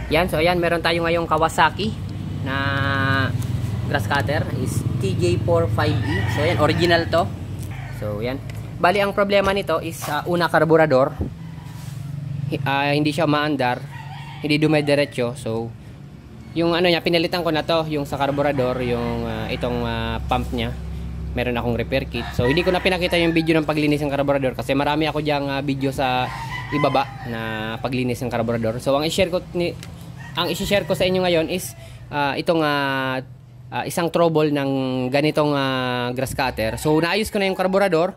Yan, so ayan, meron tayo ngayong Kawasaki na grass cutter is TJ45E. So ayan, original to. So yan. Bali ang problema nito is una, karburador. Hindi siya maandar, hindi dumediretso. So yung ano niya, pinalitan ko na to, yung sa karburador, yung itong pump niya. Meron akong repair kit. So hindi ko na pinakita yung video ng paglinis ng karburador kasi marami ako diyang video sa ibaba na paglinis ng karburador. So ang i-share ko sa inyo ngayon is itong isang trouble ng ganitong grass cutter. So naayos ko na yung karburador,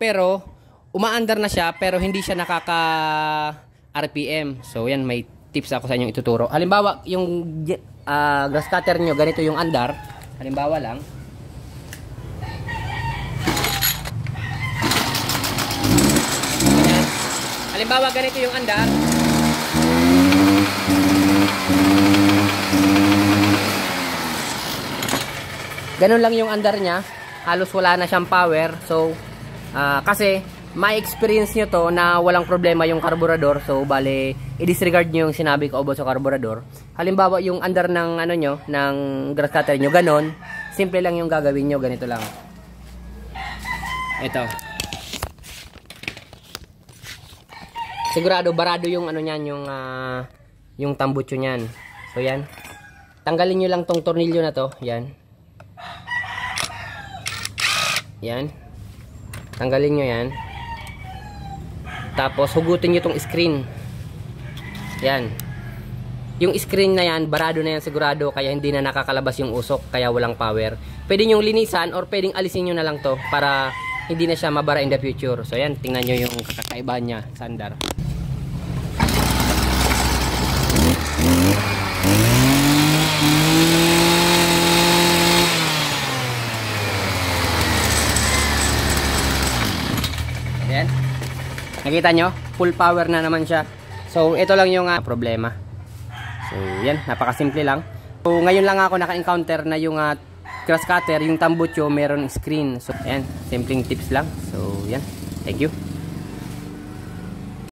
pero umaandar na siya pero hindi siya nakaka RPM. So yan, may tips ako sa inyo ituturo. Halimbawa, yung grass cutter nyo, ganito yung andar. Halimbawa lang. Ayan. Halimbawa, ganito yung andar. Ganun lang yung andar niya. Halos wala na siyang power. So, kasi may experience nyo to na walang problema yung karburador. So, bale, i-disregard nyo yung sinabi ko about sa karburador. Halimbawa, yung andar ng ano nyo, ng grass cutter nyo, ganon. Simple lang yung gagawin nyo. Ganito lang. Ito. Sigurado, barado yung ano nyan, yung tambutso nyan. So, yan. Tanggalin nyo lang tong tornilyo na to. Yan. Yan. Tanggalin nyo yan. Tapos hugutin nyo itong screen. Yan. Yung screen na yan, barado na yan sigurado, kaya hindi na nakakalabas yung usok, kaya walang power. Pwede nyo linisan or pwedeng alisin nyo na lang to para hindi na siya mabara in the future. So yan, tingnan nyo yung kakaibahan niya sa andar. Yan. Nakita nyo? Full power na naman siya. So, ito lang yung problema. So, yan. Napakasimple lang. So, ngayon lang ako naka-encounter na yung grass cutter, yung tambutso, meron screen. So, yan. Simpleng tips lang. So, yan. Thank you.